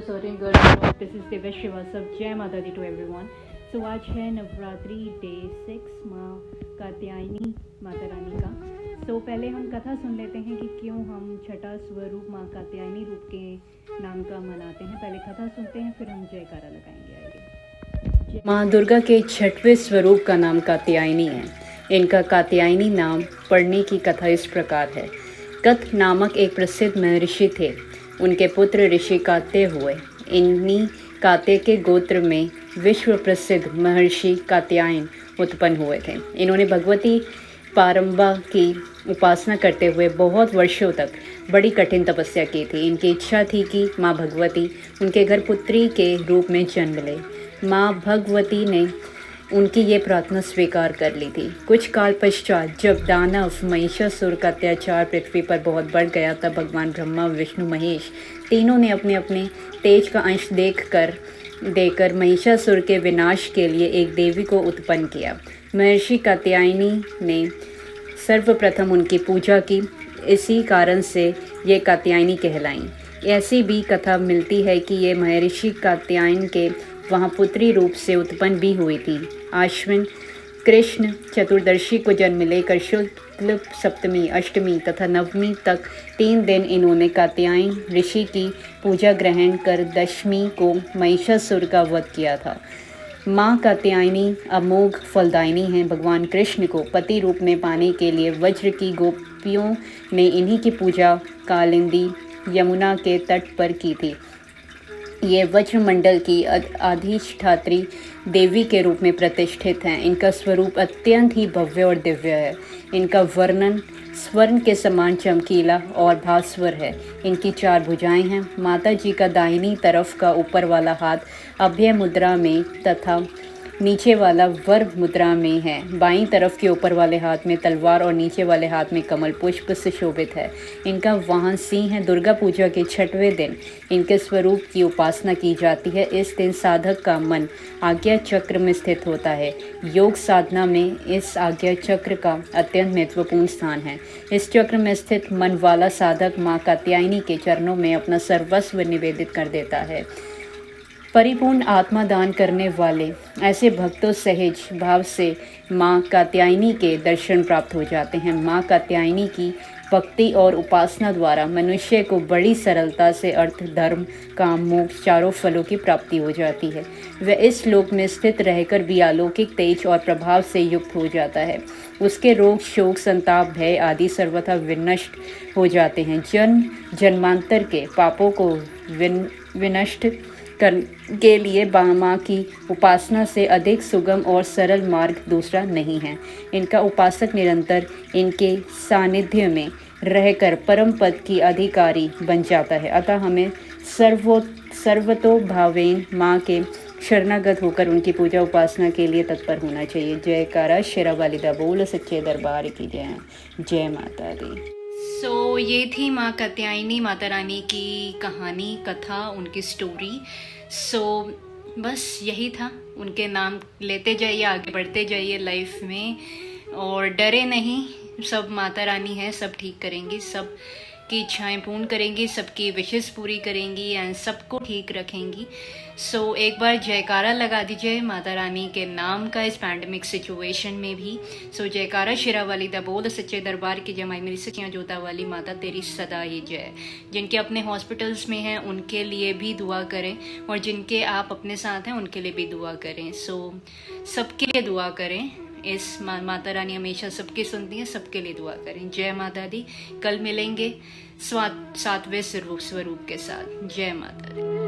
Certain girl, this is Divya Srivastava. जय माता दी to everyone. सो आज है नवरात्रि डे 6 माँ कात्यायनी माता रानी का। सो पहले हम कथा सुन लेते हैं कि क्यों हम छठा स्वरूप माँ कात्यायनी रूप के नाम का मनाते हैं। पहले कथा सुनते हैं, फिर हम जयकारा लगाएंगे आगे। माँ दुर्गा के छठवें स्वरूप का नाम कात्यायनी है। इनका कात्यायनी नाम पढ़ने की कथा इस प्रकार है। कथ नामक एक प्रसिद्ध महर्षि थे। उनके पुत्र ऋषि कात्य हुए। इन्हीं कात्य के गोत्र में विश्व प्रसिद्ध महर्षि कात्यायन उत्पन्न हुए थे। इन्होंने भगवती पारंबा की उपासना करते हुए बहुत वर्षों तक बड़ी कठिन तपस्या की थी। इनकी इच्छा थी कि माँ भगवती उनके घर पुत्री के रूप में जन्म ले। माँ भगवती ने उनकी ये प्रार्थना स्वीकार कर ली थी। कुछ काल पश्चात जब दानव महिषासुर का अत्याचार पृथ्वी पर बहुत बढ़ गया, तब भगवान ब्रह्मा विष्णु महेश तीनों ने अपने अपने तेज का अंश देकर महिषासुर के विनाश के लिए एक देवी को उत्पन्न किया। महर्षि कात्यायनी ने सर्वप्रथम उनकी पूजा की। इसी कारण से ये कात्यायनी कहलाईं। ऐसी भी कथा मिलती है कि ये महर्षि कात्यायन के वहाँ पुत्री रूप से उत्पन्न भी हुई थी। आश्विन कृष्ण चतुर्दशी को जन्म लेकर शुक्ल सप्तमी, अष्टमी तथा नवमी तक 3 दिन इन्होंने कात्यायन ऋषि की पूजा ग्रहण कर दशमी को महिषासुर का वध किया था। माँ कात्यायनी अमोघ फलदायिनी हैं। भगवान कृष्ण को पति रूप में पाने के लिए वज्र की गोपियों ने इन्हीं की पूजा कालिंदी यमुना के तट पर की थी। ये वज्रमंडल की अधिष्ठात्री देवी के रूप में प्रतिष्ठित हैं। इनका स्वरूप अत्यंत ही भव्य और दिव्य है। इनका वर्णन स्वर्ण के समान चमकीला और भास्वर है। इनकी 4 भुजाएं हैं। माता जी का दाहिनी तरफ का ऊपर वाला हाथ अभय मुद्रा में तथा नीचे वाला वर मुद्रा में है। बाईं तरफ के ऊपर वाले हाथ में तलवार और नीचे वाले हाथ में कमल पुष्प से शोभित है। इनका वाहन सिंह है। दुर्गा पूजा के 6वें दिन इनके स्वरूप की उपासना की जाती है। इस दिन साधक का मन आज्ञा चक्र में स्थित होता है। योग साधना में इस आज्ञा चक्र का अत्यंत महत्वपूर्ण स्थान है। इस चक्र में स्थित मन वाला साधक माँ कात्यायनी के चरणों में अपना सर्वस्व निवेदित कर देता है। परिपूर्ण आत्मा दान करने वाले ऐसे भक्तों सहज भाव से माँ कात्यायनी के दर्शन प्राप्त हो जाते हैं। माँ कात्यायनी की भक्ति और उपासना द्वारा मनुष्य को बड़ी सरलता से अर्थ, धर्म, काम, मोक्ष 4 फलों की प्राप्ति हो जाती है। वह इस लोक में स्थित रहकर भी अलौकिक तेज और प्रभाव से युक्त हो जाता है। उसके रोग, शोक, संताप, भय आदि सर्वथा विनष्ट हो जाते हैं। जन्म जन्मांतर के पापों को विनष्ट के लिए माँ की उपासना से अधिक सुगम और सरल मार्ग दूसरा नहीं है। इनका उपासक निरंतर इनके सानिध्य में रहकर परम पद की अधिकारी बन जाता है। अतः हमें सर्वतोभावेन माँ के शरणागत होकर उनकी पूजा उपासना के लिए तत्पर होना चाहिए। जयकारा शेरा वाली दा बोल, सच्चे दरबार की जय। जय माता दी। सो ये थी माँ कात्यायनी माता रानी की कहानी, कथा, उनकी स्टोरी। सो बस यही था। उनके नाम लेते जाइए, आगे बढ़ते जाइए लाइफ में और डरे नहीं। सब माता रानी है, सब ठीक करेंगी, सब की इच्छाएं पूर्ण करेंगी, सबकी विशेष पूरी करेंगी एंड सबको ठीक रखेंगी। सो एक बार जयकारा लगा दीजिए माता रानी के नाम का इस पैंडमिक सिचुएशन में भी। सो जयकारा शेरा वाली दा बोल, सच्चे दरबार की जय। मेरी सच्चियाँ जोता वाली माता तेरी सदा ही जय। जिनके अपने हॉस्पिटल्स में हैं उनके लिए भी दुआ करें और जिनके आप अपने साथ हैं उनके लिए भी दुआ करें। सो सबके लिए दुआ करें। इस माता रानी हमेशा सबकी सुनती हैं, सबके लिए दुआ करें। जय माता दी। कल मिलेंगे 7वें स्वरूप के साथ। जय माता दी।